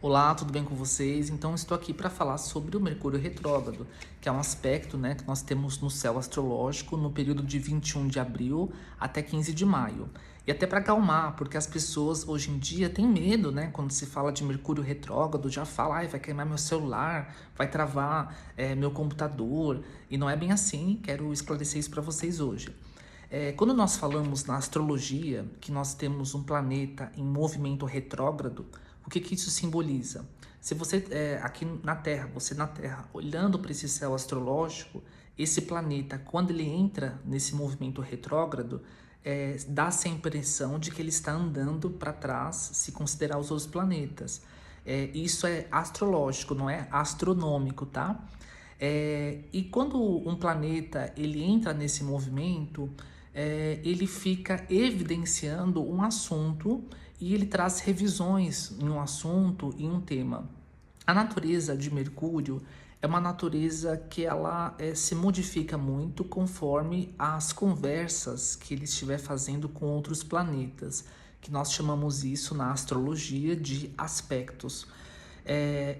Olá, tudo bem com vocês? Então, estou aqui para falar sobre o Mercúrio retrógrado, que é um aspecto, que nós temos no céu astrológico no período de 21 de abril até 15 de maio. E até para acalmar, porque as pessoas hoje em dia têm medo, quando se fala de Mercúrio retrógrado, já fala, ai, vai queimar meu celular, vai travar meu computador, e não é bem assim, quero esclarecer isso para vocês hoje. Quando nós falamos na astrologia que nós temos um planeta em movimento retrógrado, o que isso simboliza? Se você aqui na Terra, você na Terra, olhando para esse céu astrológico, esse planeta, quando ele entra nesse movimento retrógrado, dá-se a impressão de que ele está andando para trás, se considerar os outros planetas. Isso é astrológico, não é astronômico, tá? E quando um planeta ele entra nesse movimento, ele fica evidenciando um assunto e ele traz revisões em um assunto, em um tema. A natureza de Mercúrio é uma natureza que ela se modifica muito conforme as conversas que ele estiver fazendo com outros planetas, que nós chamamos isso na astrologia de aspectos.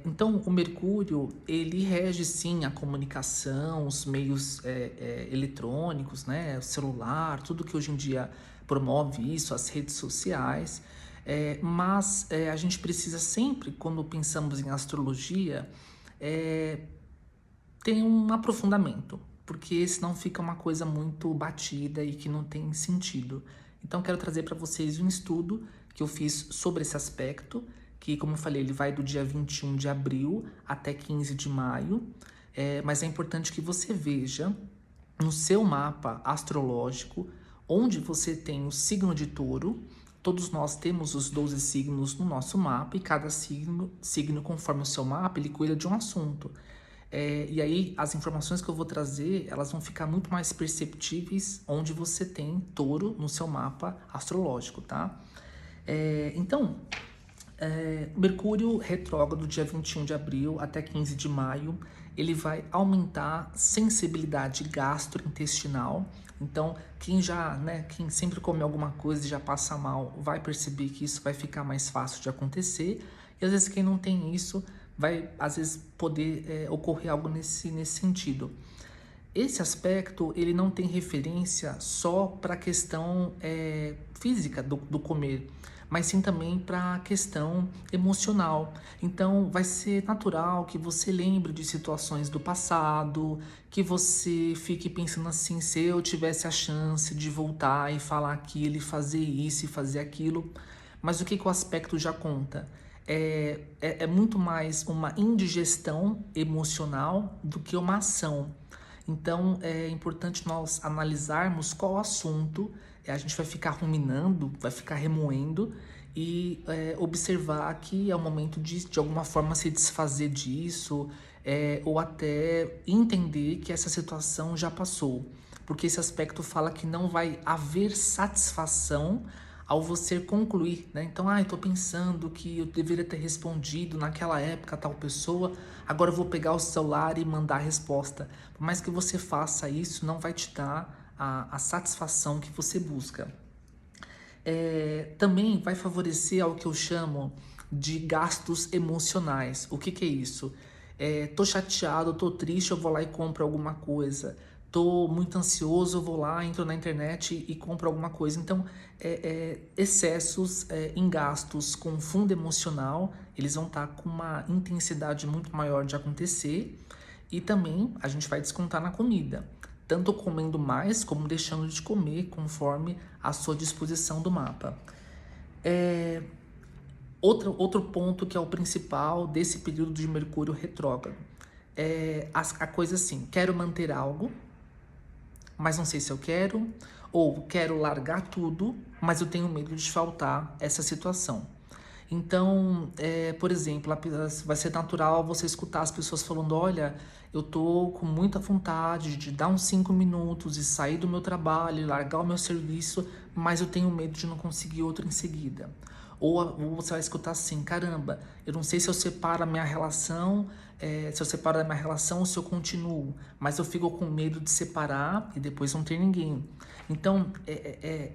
Então, o Mercúrio, ele rege sim a comunicação, os meios eletrônicos, o celular, tudo que hoje em dia promove isso, as redes sociais. Mas a gente precisa sempre, quando pensamos em astrologia, ter um aprofundamento, porque senão fica uma coisa muito batida e que não tem sentido. Então, quero trazer para vocês um estudo que eu fiz sobre esse aspecto, que, como eu falei, ele vai do dia 21 de abril até 15 de maio, mas é importante que você veja no seu mapa astrológico, onde você tem o signo de Touro. Todos nós temos os 12 signos no nosso mapa, e cada signo conforme o seu mapa, ele cuida de um assunto. E aí, as informações que eu vou trazer, elas vão ficar muito mais perceptíveis onde você tem Touro no seu mapa astrológico, tá? Então, Mercúrio retrógrado, dia 21 de abril até 15 de maio, ele vai aumentar sensibilidade gastrointestinal. Então, quem sempre come alguma coisa e já passa mal, vai perceber que isso vai ficar mais fácil de acontecer. E às vezes quem não tem isso, vai às vezes poder ocorrer algo nesse sentido. Esse aspecto, ele não tem referência só para a questão física do comer, mas sim também para a questão emocional. Então, vai ser natural que você lembre de situações do passado, que você fique pensando assim, se eu tivesse a chance de voltar e falar aquilo, e fazer isso e fazer aquilo. Mas o que o aspecto já conta? É muito mais uma indigestão emocional do que uma ação. Então, é importante nós analisarmos qual assunto a gente vai ficar ruminando, vai ficar remoendo e observar que é o momento de alguma forma se desfazer disso, ou até entender que essa situação já passou. Porque esse aspecto fala que não vai haver satisfação ao você concluir, Então, eu tô pensando que eu deveria ter respondido naquela época a tal pessoa, agora eu vou pegar o celular e mandar a resposta. Por mais que você faça isso, não vai te dar a satisfação que você busca. Também vai favorecer ao que eu chamo de gastos emocionais. O que é isso? Tô chateado, tô triste, eu vou lá e compro alguma coisa. Tô muito ansioso, eu vou lá, entro na internet e compro alguma coisa. Então, excessos em gastos com fundo emocional, eles vão estar com uma intensidade muito maior de acontecer. E também a gente vai descontar na comida, tanto comendo mais como deixando de comer conforme a sua disposição do mapa. Outro ponto que é o principal desse período de Mercúrio retrógrado a coisa assim, quero manter algo, mas não sei se eu quero, ou quero largar tudo, mas eu tenho medo de faltar essa situação. Então, por exemplo, vai ser natural você escutar as pessoas falando, olha, eu tô com muita vontade de dar uns 5 minutos e sair do meu trabalho, largar o meu serviço, mas eu tenho medo de não conseguir outro em seguida. Ou você vai escutar assim, caramba, eu não sei se eu separo a minha relação, se eu separo da minha relação ou se eu continuo, mas eu fico com medo de separar e depois não ter ninguém. Então,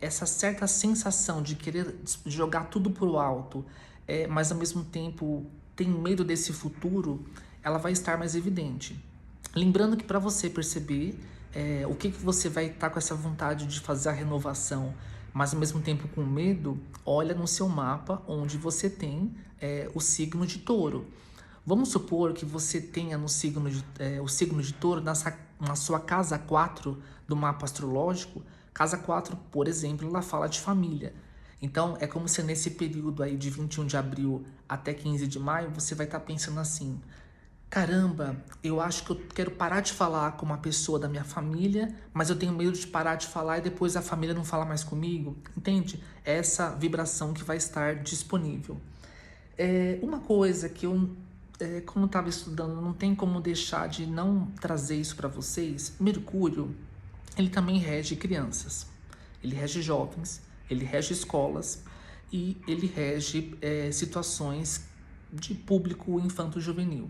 essa certa sensação de querer jogar tudo pro alto, mas ao mesmo tempo tem medo desse futuro, ela vai estar mais evidente. Lembrando que para você perceber o que você vai estar com essa vontade de fazer a renovação, mas ao mesmo tempo com medo, olha no seu mapa onde você tem o signo de touro. Vamos supor que você tenha no signo o signo de touro na sua casa 4 do mapa astrológico. Casa 4, por exemplo, ela fala de família. Então, é como se nesse período aí de 21 de abril até 15 de maio, você vai estar pensando assim: caramba, eu acho que eu quero parar de falar com uma pessoa da minha família, mas eu tenho medo de parar de falar e depois a família não fala mais comigo. Entende? É essa vibração que vai estar disponível. Uma coisa que eu, como estava estudando, não tem como deixar de não trazer isso para vocês. Mercúrio, ele também rege crianças, ele rege jovens, ele rege escolas e ele rege situações de público infanto-juvenil.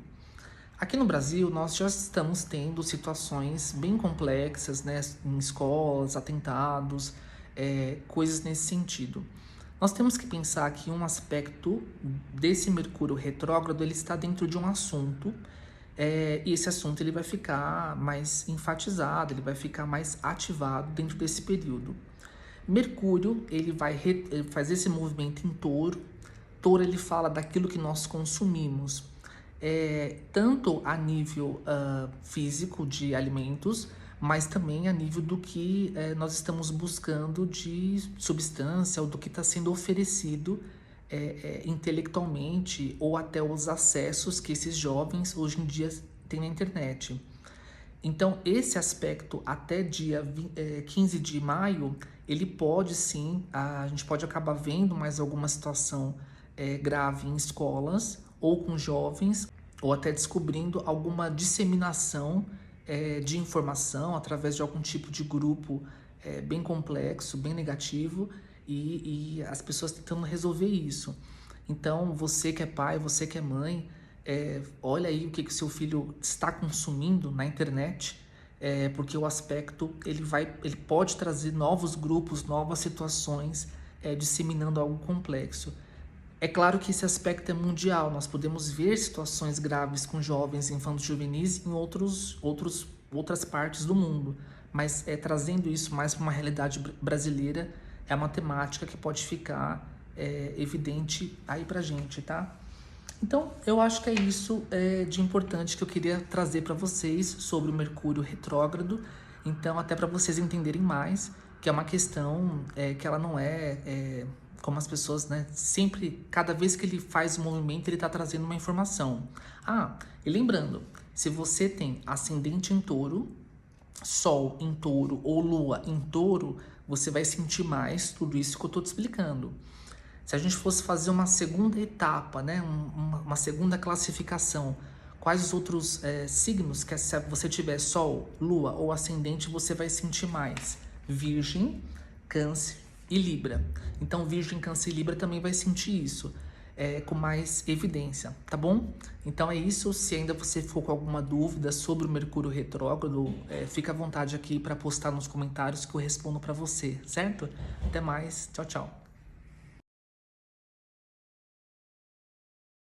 Aqui no Brasil, nós já estamos tendo situações bem complexas, né, em escolas, atentados, coisas nesse sentido. Nós temos que pensar que um aspecto desse Mercúrio retrógrado, ele está dentro de um assunto, e esse assunto ele vai ficar mais enfatizado, ele vai ficar mais ativado dentro desse período. Mercúrio, ele faz esse movimento em touro. Touro, ele fala daquilo que nós consumimos, tanto a nível físico de alimentos, mas também a nível do que nós estamos buscando de substância ou do que está sendo oferecido intelectualmente, ou até os acessos que esses jovens hoje em dia têm na internet. Então, esse aspecto até dia 15 de maio, ele pode sim, a gente pode acabar vendo mais alguma situação grave em escolas ou com jovens, ou até descobrindo alguma disseminação de informação através de algum tipo de grupo bem complexo, bem negativo, e as pessoas tentando resolver isso. Então, você que é pai, você que é mãe, olha aí o que o seu filho está consumindo na internet, porque o aspecto ele pode trazer novos grupos, novas situações, disseminando algo complexo. É claro que esse aspecto é mundial, nós podemos ver situações graves com jovens infantos juvenis em outras partes do mundo, mas trazendo isso mais para uma realidade brasileira, é uma temática que pode ficar evidente aí pra gente, tá? Então, eu acho que é isso de importante que eu queria trazer para vocês sobre o Mercúrio retrógrado. Então, até para vocês entenderem mais, que é uma questão que ela não como as pessoas, né, sempre, cada vez que ele faz um movimento, ele está trazendo uma informação. E lembrando, se você tem ascendente em touro, sol em touro ou lua em touro, você vai sentir mais tudo isso que eu estou te explicando. Se a gente fosse fazer uma segunda etapa, né, uma segunda classificação, quais os outros signos que se você tiver sol, lua ou ascendente, você vai sentir mais? Virgem, Câncer e Libra. Então, Virgem, Câncer e Libra também vai sentir isso com mais evidência, tá bom? Então é isso. Se ainda você ficou com alguma dúvida sobre o Mercúrio retrógrado, fica à vontade aqui para postar nos comentários que eu respondo para você, certo? Até mais, tchau, tchau.